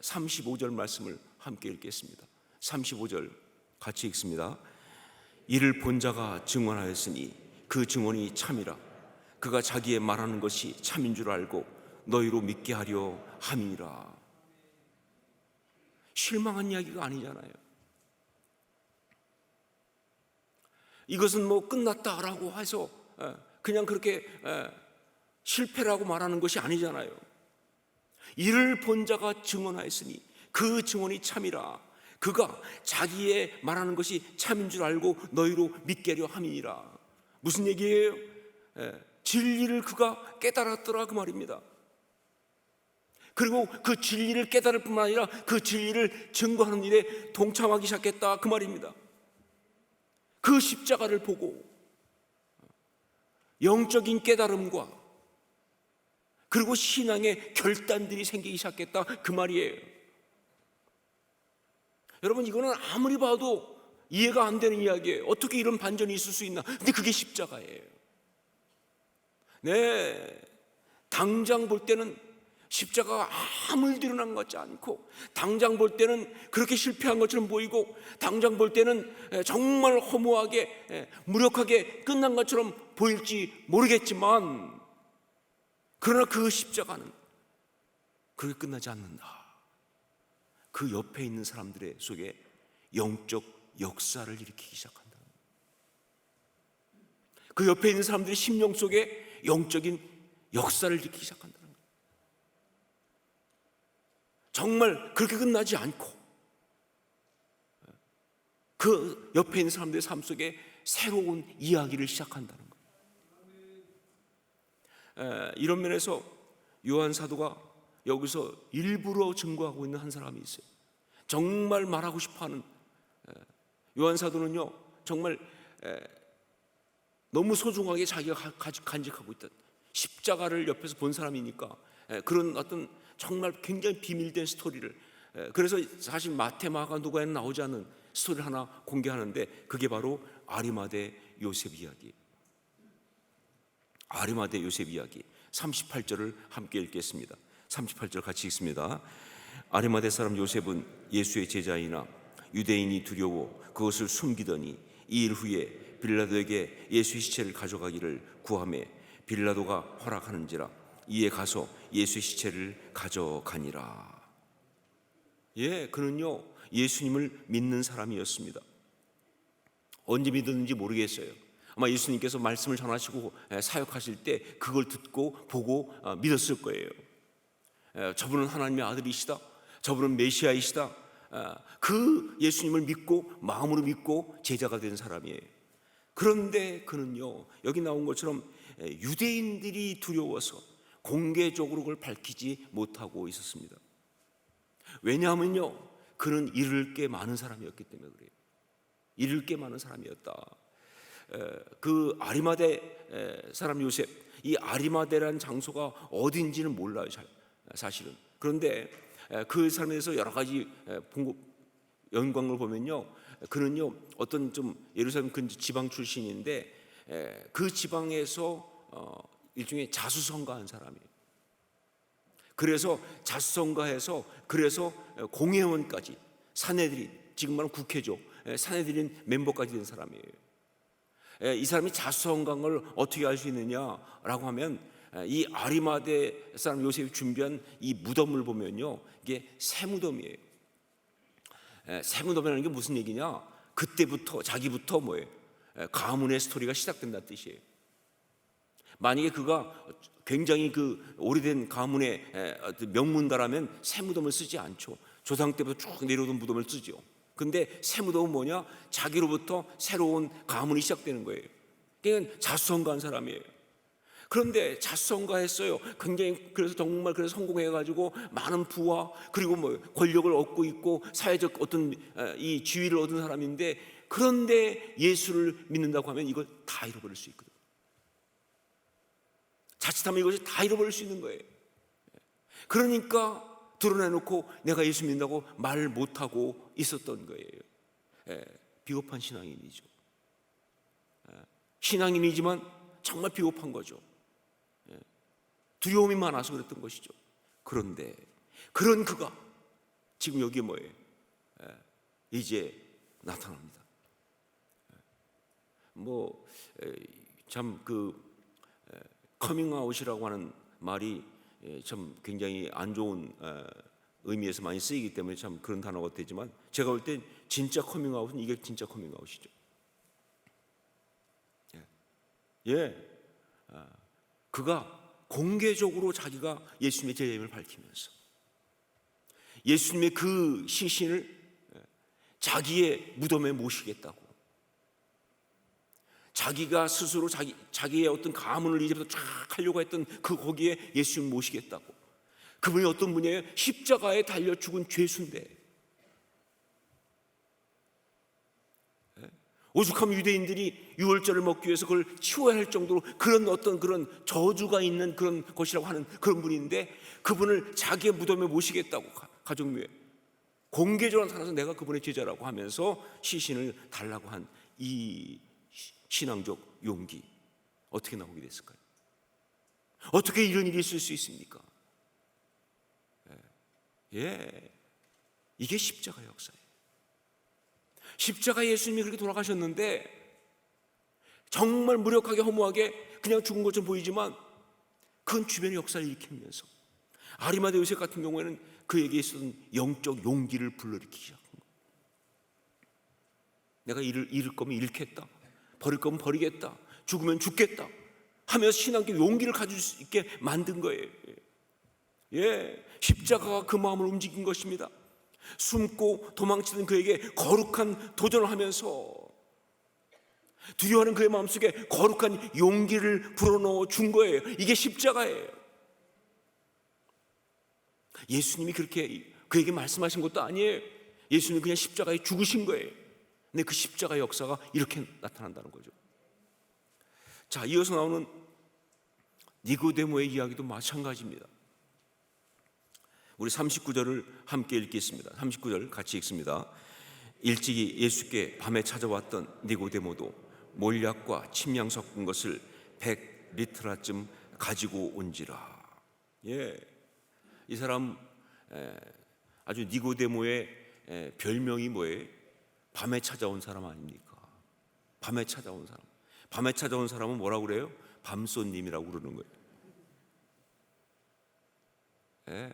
35절 말씀을 함께 읽겠습니다. 35절 같이 읽습니다. 이를 본 자가 증언하였으니 그 증언이 참이라. 그가 자기의 말하는 것이 참인 줄 알고 너희로 믿게 하려 함이니라. 실망한 이야기가 아니잖아요. 이것은 끝났다라고 해서 그냥 그렇게 실패라고 말하는 것이 아니잖아요. 이를 본 자가 증언하였으니 그 증언이 참이라. 그가 자기의 말하는 것이 참인 줄 알고 너희로 믿게려 함이니라. 무슨 얘기예요? 진리를 그가 깨달았더라 그 말입니다. 그리고 그 진리를 깨달을 뿐만 아니라 그 진리를 증거하는 일에 동참하기 시작했다 그 말입니다. 그 십자가를 보고 영적인 깨달음과 그리고 신앙의 결단들이 생기기 시작했다 그 말이에요. 여러분, 이거는 아무리 봐도 이해가 안 되는 이야기예요. 어떻게 이런 반전이 있을 수 있나? 근데 그게 십자가예요. 당장 볼 때는 십자가가 아무 일도 일어난 것 같지 않고, 당장 볼 때는 그렇게 실패한 것처럼 보이고, 당장 볼 때는 정말 허무하게 무력하게 끝난 것처럼 보일지 모르겠지만, 그러나 그 십자가는 그렇게 끝나지 않는다. 그 옆에 있는 사람들의 속에 영적 역사를 일으키기 시작한다. 그 옆에 있는 사람들의 심령 속에 영적인 역사를 일으키기 시작한다. 정말 그렇게 끝나지 않고 그 옆에 있는 사람들의 삶 속에 새로운 이야기를 시작한다는 거예요. 이런 면에서 요한 사도가 여기서 일부러 증거하고 있는 한 사람이 있어요. 정말 말하고 싶어하는, 요한 사도는요 정말 너무 소중하게 자기가 간직하고 있던 십자가를 옆에서 본 사람이니까 그런 어떤 정말 굉장히 비밀된 스토리를, 그래서 사실 마태, 마가, 누가에는 나오지 않은 스토리를 하나 공개하는데 그게 바로 아리마대 요셉 이야기. 아리마대 요셉 이야기 38절을 함께 읽겠습니다. 38절 같이 읽습니다. 아리마대 사람 요셉은 예수의 제자이나 유대인이 두려워 그것을 숨기더니 이 일 후에 빌라도에게 예수의 시체를 가져가기를 구하매 빌라도가 허락하는지라 이에 가서 예수의 시체를 가져가니라. 그는요 예수님을 믿는 사람이었습니다. 언제 믿었는지 모르겠어요. 아마 예수님께서 말씀을 전하시고 사역하실 때 그걸 듣고 보고 믿었을 거예요. 저분은 하나님의 아들이시다, 저분은 메시아이시다, 그 예수님을 믿고 마음으로 믿고 제자가 된 사람이에요. 그런데 그는요 여기 나온 것처럼 유대인들이 두려워서 공개적으로 그걸 밝히지 못하고 있었습니다. 왜냐하면요 그는 잃을 게 많은 사람이었기 때문에 그래요. 잃을 게 많은 사람이었다. 그 아리마대 사람 요셉, 이 아리마대라는 장소가 어딘지는 몰라요 사실은. 그런데 그 사람에서 여러 가지 영광을 보면요 그는요 어떤 좀 예루살렘 근처 지방 출신인데 그 지방에서 일종의 자수성가한 사람이에요. 그래서 자수성가해서 그래서 공회원까지, 사내들인, 지금 말하면 국회죠, 사내들인 멤버까지 된 사람이에요. 이 사람이 자수성가를 어떻게 알 수 있느냐라고 하면 이 아리마대 사람 요셉이 준비한 이 무덤을 보면요 이게 새무덤이에요. 새무덤이라는 게 무슨 얘기냐, 그때부터 자기부터 뭐예요, 가문의 스토리가 시작된다는 뜻이에요. 만약에 그가 굉장히 그 오래된 가문의 명문가라면 새무덤을 쓰지 않죠. 조상 때부터 쭉 내려오던 무덤을 쓰죠. 근데 새무덤은 뭐냐, 자기로부터 새로운 가문이 시작되는 거예요. 그러니까 자수성가한 사람이에요. 그런데 자수성가했어요. 굉장히 그래서 정말 그래서 성공해가지고 많은 부와 그리고 뭐 권력을 얻고 있고 사회적 어떤 이 지위를 얻은 사람인데, 그런데 예수를 믿는다고 하면 이걸 다 잃어버릴 수 있거든요. 자칫하면 이것이 다 잃어버릴 수 있는 거예요. 그러니까 드러내놓고 내가 예수 믿는다고 말 못하고 있었던 거예요. 비겁한 신앙인이죠. 신앙인이지만 정말 비겁한 거죠. 두려움이 많아서 그랬던 것이죠. 그런데 그런 그가 지금 여기 뭐예요? 이제 나타납니다. 뭐 참 그 커밍아웃이라고 하는 말이 참 굉장히 안 좋은 의미에서 많이 쓰이기 때문에 참 그런 단어가 되지만, 제가 볼 땐 진짜 커밍아웃은 이게 진짜 커밍아웃이죠. 그가 공개적으로 자기가 예수님의 제자임을 밝히면서 예수님의 그 시신을 자기의 무덤에 모시겠다고, 자기가 스스로 자기의 어떤 가문을 이제부터 쫙 하려고 했던 그 거기에 예수님을 모시겠다고. 그분이 어떤 분이에요? 십자가에 달려 죽은 죄수인데, 오죽하면 유대인들이 유월절을 먹기 위해서 그걸 치워야 할 정도로 그런 어떤 그런 저주가 있는 그런 것이라고 하는 그런 분인데, 그분을 자기의 무덤에 모시겠다고 가족묘에 공개적으로 나타나서 내가 그분의 제자라고 하면서 시신을 달라고 한 이 신앙적 용기, 어떻게 나오게 됐을까요? 어떻게 이런 일이 있을 수 있습니까? 이게 십자가 역사예요. 십자가 예수님이 그렇게 돌아가셨는데 정말 무력하게 허무하게 그냥 죽은 것처럼 보이지만 그건 주변의 역사를 일으키면서 아리마대 요셉 같은 경우에는 그에게 있었던 영적 용기를 불러일으키기 시작한 거예요. 내가 잃을 거면 잃겠다, 버릴 거면 버리겠다, 죽으면 죽겠다 하면서 신앙적 용기를 가질 수 있게 만든 거예요. 십자가가 그 마음을 움직인 것입니다. 숨고 도망치는 그에게 거룩한 도전을 하면서 두려워하는 그의 마음속에 거룩한 용기를 불어넣어 준 거예요. 이게 십자가예요. 예수님이 그렇게 그에게 말씀하신 것도 아니에요. 예수님이 그냥 십자가에 죽으신 거예요. 근데 그 십자가의 역사가 이렇게 나타난다는 거죠. 자, 이어서 나오는 니고데모의 이야기도 마찬가지입니다. 우리 39절을 함께 읽겠습니다. 39절 같이 읽습니다. 일찍이 예수께 밤에 찾아왔던 니고데모도 몰약과 침향 섞은 것을 100리트라쯤 가지고 온지라. 예, 이 사람 아주 니고데모의 별명이 뭐예요? 밤에 찾아온 사람 아닙니까? 밤에 찾아온 사람. 밤에 찾아온 사람은 뭐라고 그래요? 밤손님이라고 그러는 거예요. 예.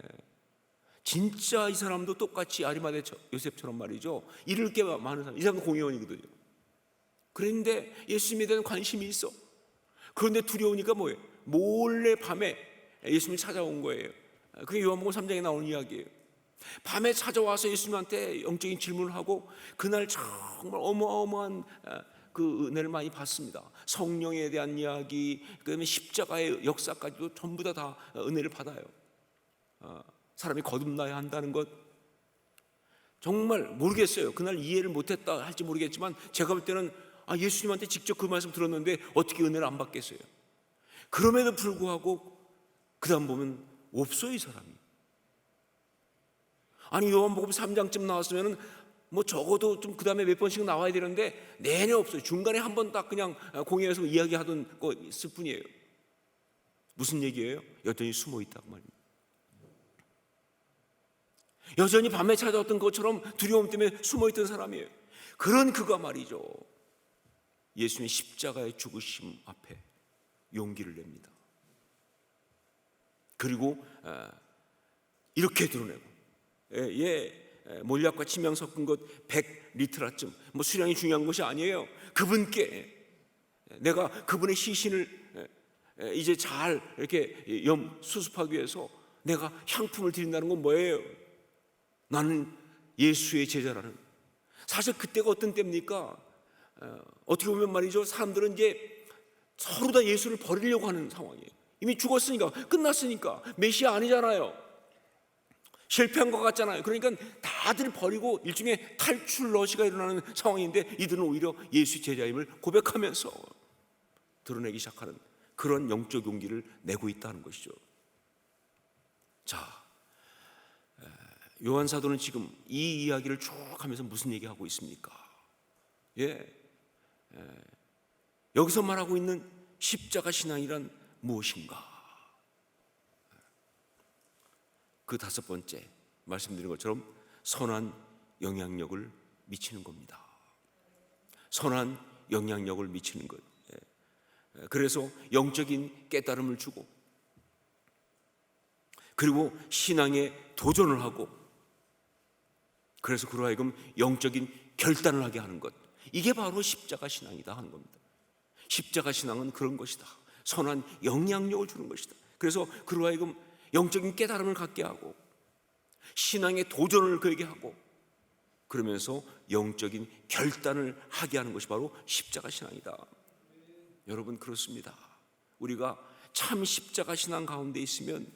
진짜 이 사람도 똑같이 아리마대 요셉처럼 말이죠. 잃을 게 많은 사람. 이 사람도 공회원이거든요. 그런데 예수님에 대한 관심이 있어. 그런데 두려우니까 뭐예요? 몰래 밤에 예수님이 찾아온 거예요. 그게 요한복음 3장에 나오는 이야기예요. 밤에 찾아와서 예수님한테 영적인 질문을 하고 그날 정말 어마어마한 그 은혜를 많이 받습니다. 성령에 대한 이야기, 그다음에 십자가의 역사까지도 전부 다 은혜를 받아요. 사람이 거듭나야 한다는 것 정말 모르겠어요. 그날 이해를 못했다 할지 모르겠지만 제가 볼 때는 예수님한테 직접 그 말씀 들었는데 어떻게 은혜를 안 받겠어요. 그럼에도 불구하고 그 다음 보면 없어요, 이 사람이. 아니 요한복음 3장쯤 나왔으면 뭐 적어도 좀 그 다음에 몇 번씩 나와야 되는데 내내 없어요. 중간에 한 번 딱 그냥 공회에서 이야기하던 거 있을 뿐이에요. 무슨 얘기예요? 여전히 숨어 있다고 말입니다. 여전히 밤에 찾아왔던 것처럼 두려움 때문에 숨어있던 사람이에요. 그런 그가 말이죠, 예수님의 십자가의 죽으심 앞에 용기를 냅니다. 그리고 이렇게 드러내고 몰약과 침향 섞은 것 100리트라쯤, 뭐 수량이 중요한 것이 아니에요. 그분께 내가 그분의 시신을 이제 잘 이렇게 수습하기 위해서 내가 향품을 드린다는 건 뭐예요? 나는 예수의 제자라는. 사실 그때가 어떤 때입니까? 어떻게 보면 말이죠, 사람들은 이제 서로 다 예수를 버리려고 하는 상황이에요. 이미 죽었으니까, 끝났으니까, 메시아 아니잖아요. 실패한 것 같잖아요. 그러니까 다들 버리고 일종의 탈출 러시가 일어나는 상황인데 이들은 오히려 예수의 제자임을 고백하면서 드러내기 시작하는 그런 영적 용기를 내고 있다는 것이죠. 자, 요한 사도는 지금 이 이야기를 쭉 하면서 무슨 얘기하고 있습니까? 여기서 말하고 있는 십자가 신앙이란 무엇인가? 그 다섯 번째 말씀드린 것처럼 선한 영향력을 미치는 겁니다. 선한 영향력을 미치는 것. 그래서 영적인 깨달음을 주고, 그리고 신앙에 도전을 하고, 그래서 그로 하여금 영적인 결단을 하게 하는 것. 이게 바로 십자가 신앙이다 하는 겁니다. 십자가 신앙은 그런 것이다. 선한 영향력을 주는 것이다. 그래서 그로 하여금 영적인 깨달음을 갖게 하고 신앙의 도전을 그에게 하고, 그러면서 영적인 결단을 하게 하는 것이 바로 십자가 신앙이다. 여러분, 그렇습니다. 우리가 참 십자가 신앙 가운데 있으면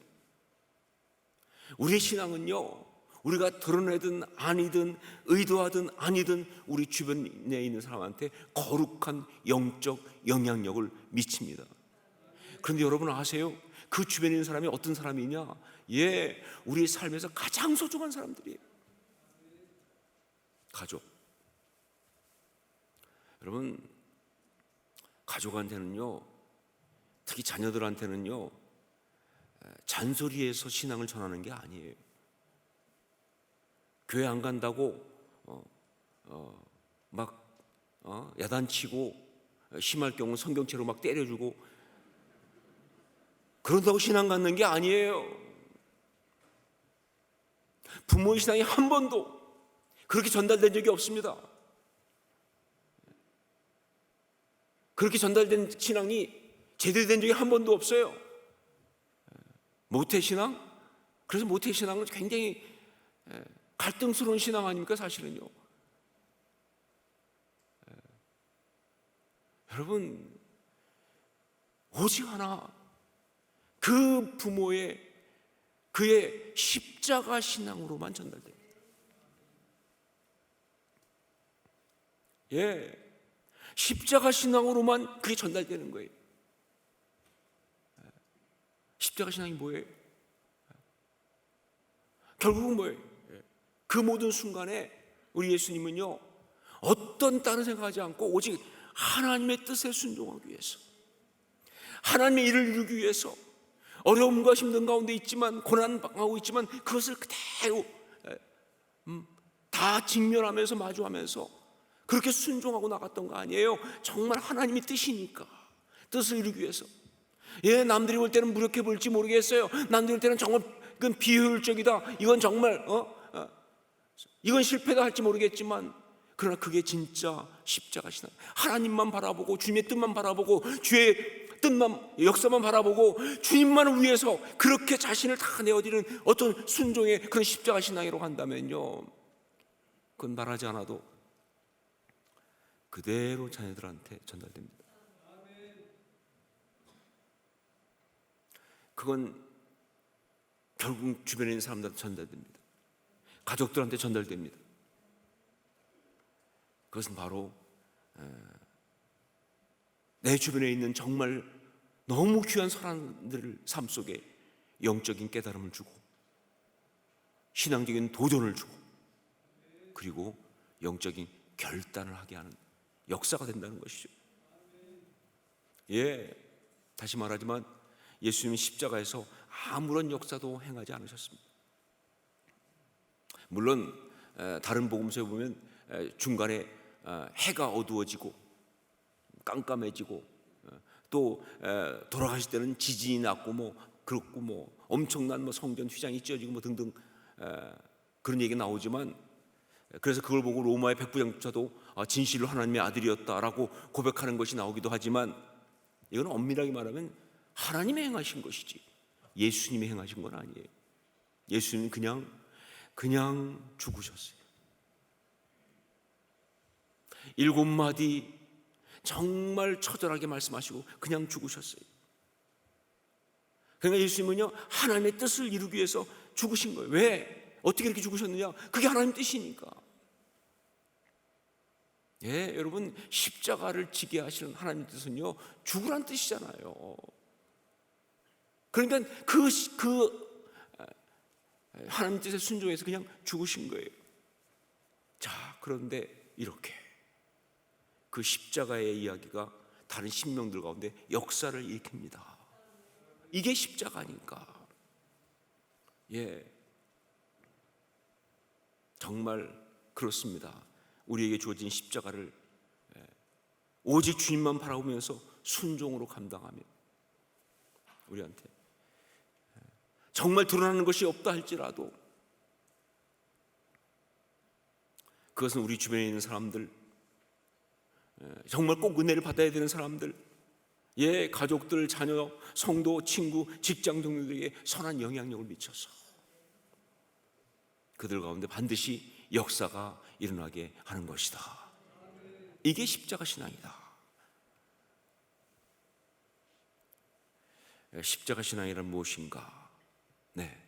우리의 신앙은요, 우리가 드러내든 아니든 의도하든 아니든 우리 주변에 있는 사람한테 거룩한 영적 영향력을 미칩니다. 그런데 여러분 아세요? 그 주변에 있는 사람이 어떤 사람이냐? 우리 삶에서 가장 소중한 사람들이에요. 가족. 여러분, 가족한테는요, 특히 자녀들한테는요, 잔소리해서 신앙을 전하는 게 아니에요. 교회 안 간다고 야단치고, 심할 경우 성경채로 막 때려주고, 그런다고 신앙 갖는 게 아니에요. 부모의 신앙이 한 번도 그렇게 전달된 적이 없습니다. 그렇게 전달된 신앙이 제대로 된 적이 한 번도 없어요. 모태신앙? 그래서 모태신앙은 굉장히 갈등스러운 신앙 아닙니까, 사실은요. 여러분, 오직 하나, 그 부모의 그의 십자가 신앙으로만 전달됩니다. 예, 십자가 신앙으로만 그게 전달되는 거예요. 십자가 신앙이 뭐예요? 결국은 뭐예요? 그 모든 순간에 우리 예수님은요, 어떤 다른 생각하지 않고 오직 하나님의 뜻에 순종하기 위해서, 하나님의 일을 이루기 위해서, 어려움과 힘든 가운데 있지만, 고난당하고 있지만 그것을 그대로 다 직면하면서 마주하면서 그렇게 순종하고 나갔던 거 아니에요. 정말 하나님의 뜻이니까, 뜻을 이루기 위해서. 예, 남들이 볼 때는 무력해 보일지 모르겠어요. 남들이 볼 때는 정말 그건 비효율적이다, 이건 정말 이건 실패다 할지 모르겠지만, 그러나 그게 진짜 십자가 신앙. 하나님만 바라보고 주님의 뜻만 바라보고 주의 뜻만, 역사만 바라보고 주님만을 위해서 그렇게 자신을 다 내어드리는 어떤 순종의 그런 십자가 신앙이라고 한다면요, 그건 말하지 않아도 그대로 자녀들한테 전달됩니다. 그건 결국 주변에 있는 사람들한테 전달됩니다. 가족들한테 전달됩니다. 그것은 바로 내 주변에 있는 정말 너무 귀한 사람들 삶 속에 영적인 깨달음을 주고, 신앙적인 도전을 주고, 그리고 영적인 결단을 하게 하는 역사가 된다는 것이죠. 예, 다시 말하지만 예수님은 십자가에서 아무런 역사도 행하지 않으셨습니다. 물론 다른 복음서에 보면 중간에 해가 어두워지고 깜깜해지고, 또 돌아가실 때는 지진이 났고 그렇고 엄청난 성전 휘장이 찢어지고 등등 그런 얘기가 나오지만, 그래서 그걸 보고 로마의 백부장조차도 진실로 하나님의 아들이었다라고 고백하는 것이 나오기도 하지만, 이건 엄밀하게 말하면 하나님이 행하신 것이지 예수님이 행하신 건 아니에요. 예수님은 그냥 죽으셨어요. 7마디 정말 처절하게 말씀하시고 그냥 죽으셨어요. 그러니까 예수님은요, 하나님의 뜻을 이루기 위해서 죽으신 거예요. 왜? 어떻게 이렇게 죽으셨느냐? 그게 하나님 뜻이니까. 예, 여러분, 십자가를 지게 하시는 하나님 뜻은요, 죽으란 뜻이잖아요. 그러니까 그 하나님 뜻에 순종해서 그냥 죽으신 거예요. 자, 그런데 이렇게 그 십자가의 이야기가 다른 신명들 가운데 역사를 일으킵니다. 이게 십자가니까. 예, 정말 그렇습니다. 우리에게 주어진 십자가를 오직 주님만 바라보면서 순종으로 감당하며, 우리한테 정말 드러나는 것이 없다 할지라도 그것은 우리 주변에 있는 사람들, 정말 꼭 은혜를 받아야 되는 사람들, 예, 가족들, 자녀, 성도, 친구, 직장 동료들에게 선한 영향력을 미쳐서 그들 가운데 반드시 역사가 일어나게 하는 것이다. 이게 십자가 신앙이다. 십자가 신앙이란 무엇인가? 네,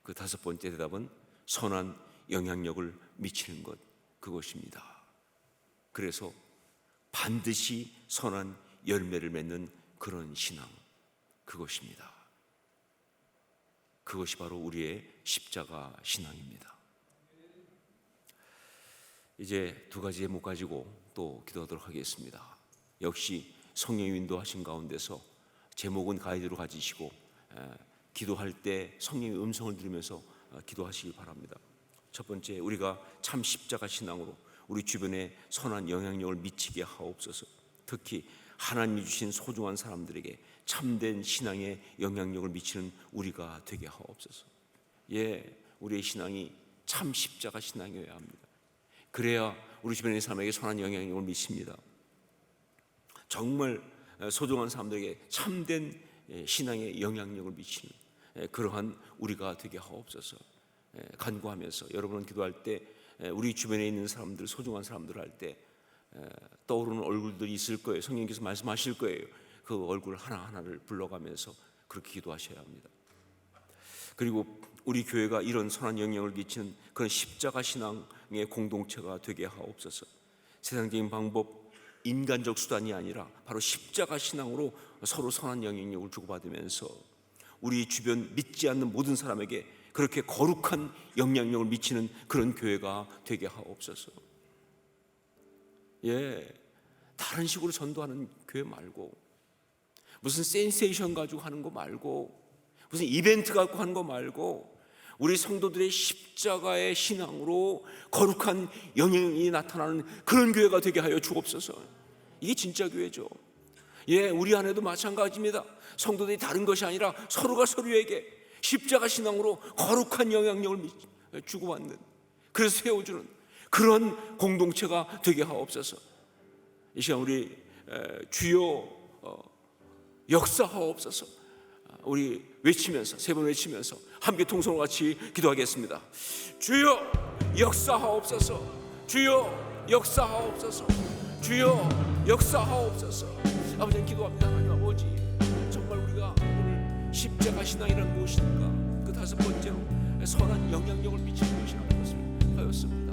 그 5번째 대답은 선한 영향력을 미치는 것, 그것입니다. 그래서 반드시 선한 열매를 맺는 그런 신앙, 그것입니다. 그것이 바로 우리의 십자가 신앙입니다. 이제 2가지 제목 가지고 또 기도하도록 하겠습니다. 역시 성령의 인도하신 가운데서 제목은 가이드로 가지시고 기도할 때 성령의 음성을 들으면서 기도하시기 바랍니다. 첫 번째, 우리가 참 십자가 신앙으로 우리 주변에 선한 영향력을 미치게 하옵소서. 특히 하나님이 주신 소중한 사람들에게 참된 신앙의 영향력을 미치는 우리가 되게 하옵소서. 예, 우리의 신앙이 참 십자가 신앙이어야 합니다. 그래야 우리 주변의 사람에게 선한 영향력을 미칩니다. 정말 소중한 사람들에게 참된 신앙의 영향력을 미치는 그러한 우리가 되게 하옵소서. 간구하면서 여러분은 기도할 때 우리 주변에 있는 사람들, 소중한 사람들 할 때 떠오르는 얼굴들이 있을 거예요. 성령께서 말씀하실 거예요. 그 얼굴 하나하나를 불러가면서 그렇게 기도하셔야 합니다. 그리고 우리 교회가 이런 선한 영향을 끼치는 그런 십자가 신앙의 공동체가 되게 하옵소서. 세상적인 방법, 인간적 수단이 아니라 바로 십자가 신앙으로 서로 선한 영향력을 주고받으면서 우리 주변 믿지 않는 모든 사람에게 그렇게 거룩한 영향력을 미치는 그런 교회가 되게 하옵소서. 다른 식으로 전도하는 교회 말고, 무슨 센세이션 가지고 하는 거 말고, 무슨 이벤트 갖고 하는 거 말고, 우리 성도들의 십자가의 신앙으로 거룩한 영향이 나타나는 그런 교회가 되게 하여 주옵소서. 이게 진짜 교회죠. 우리 안에도 마찬가지입니다. 성도들이 다른 것이 아니라 서로가 서로에게 십자가 신앙으로 거룩한 영향력을 주고받는, 그래서 세워주는 그런 공동체가 되게 하옵소서. 이 시간 우리 주여 역사하옵소서. 우리 외치면서, 세 번 외치면서 함께 통성으로 같이 기도하겠습니다. 주여 역사하옵소서. 주여 역사하옵소서. 주여 역사하옵소서. 아버지, 기도합니다. 하나님 아버지, 정말 우리가 오늘 십자가 신앙이란 무엇인가, 그 다섯 번째로 선한 영향력을 미치는 것이라는 것을 하였습니다.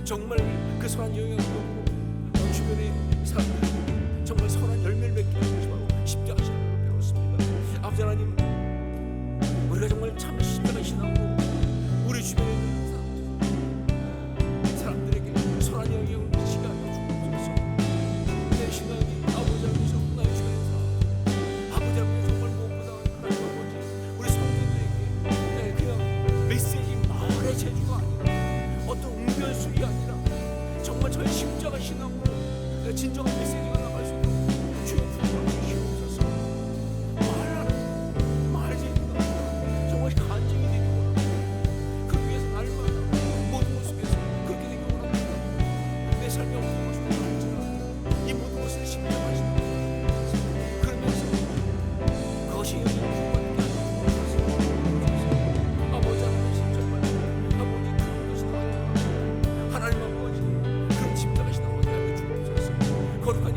정말 그 선한 영향력으로 주변의 사람들이 정말 선한 열매를 맺게 하는 것이 바로 십자가 신앙으로 배웠습니다. 아버지 하나님, 우리가 정말 참 십자가 신앙으로 우리 주변에 있는 사람들에게 선한 영향을 미치게 하여 주옵소서. 내 신앙이 아버지 앞에서 나의 주변의 사람, 아버지 앞에서 정말 무엇보다 하나님 아버지, 우리 성도들에게 그냥 메시지 말의 재주가 아니라, 어떤 웅변술이 아니라 정말 저의 십자가 신앙으로 진정한 메시지가 나갈 수 있도록 주여 주시옵소서. 말 재주가 아니라 정말 간증이 되기 원합니다. 그 위해서 날마다 모든 것 속에서 그렇게 되기 원합니다. 내 삶이 없는 것을 알지만 이 모든 것을 십자가 신앙으로 그러면서 그것이 영향을 주고받는 게 아니라 아버지 하나님, 정말 아버지 그런 것이 나옵니다. 하나님 아버지, 그런 십자가 신앙으로 하여 주옵소서. 거룩한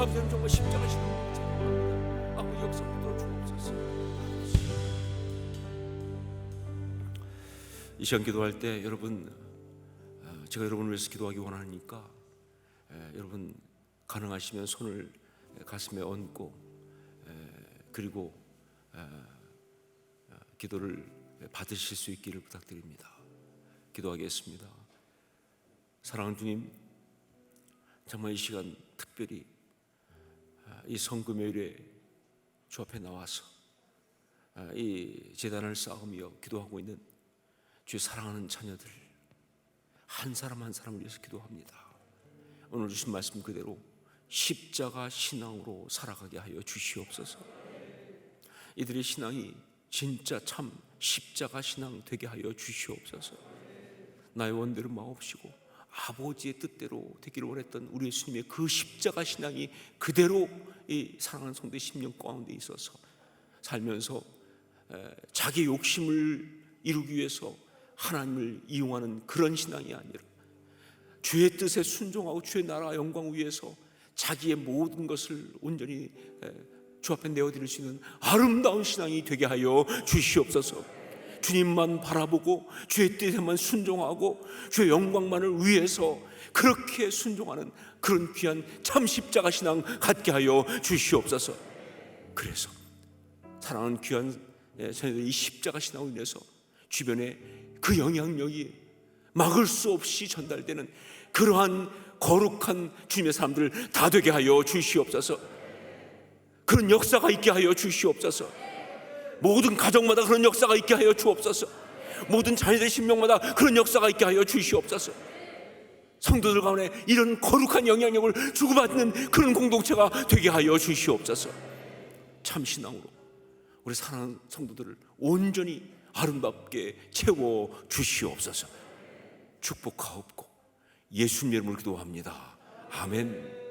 아버지는 정말 십자가 신앙을 찬양합니다. 아버지 역사 붙들어 주옵소서. 이 시간 기도할 때 여러분, 제가 여러분을 위해서 기도하기 원하니까 여러분 가능하시면 손을 가슴에 얹고 그리고 기도를 받으실 수 있기를 부탁드립니다. 기도하겠습니다. 사랑하는 주님, 정말 이 시간 특별히 이 성금요일에 주 앞에 나와서 이 제단을 쌓으며 기도하고 있는 주의 사랑하는 자녀들 한 사람 한 사람을 위해서 기도합니다. 오늘 주신 말씀 그대로 십자가 신앙으로 살아가게 하여 주시옵소서. 이들의 신앙이 진짜 참 십자가 신앙 되게 하여 주시옵소서. 나의 원대로 마옵시고 아버지의 뜻대로 되기를 원했던 우리 예수님의 그 십자가 신앙이 그대로 이 사랑하는 성도의 심령 가운데 있어서 살면서 자기 욕심을 이루기 위해서 하나님을 이용하는 그런 신앙이 아니라 주의 뜻에 순종하고 주의 나라 영광 위해서 자기의 모든 것을 온전히 주 앞에 내어드릴 수 있는 아름다운 신앙이 되게 하여 주시옵소서. 주님만 바라보고 주의 뜻에만 순종하고 주의 영광만을 위해서 그렇게 순종하는 그런 귀한 참 십자가 신앙 갖게 하여 주시옵소서. 그래서 사랑하는 귀한 자녀들이 이 십자가 신앙으로 인해서 주변에 그 영향력이 막을 수 없이 전달되는 그러한 거룩한 주님의 사람들 다 되게 하여 주시옵소서. 그런 역사가 있게 하여 주시옵소서. 모든 가정마다 그런 역사가 있게 하여 주옵소서. 모든 자녀들의 심령마다 그런 역사가 있게 하여 주시옵소서. 성도들 가운데 이런 거룩한 영향력을 주고받는 그런 공동체가 되게 하여 주시옵소서. 참 신앙으로 우리 사랑하는 성도들을 온전히 아름답게 채워 주시옵소서. 축복하옵고 예수님 이름으로 기도합니다. 아멘.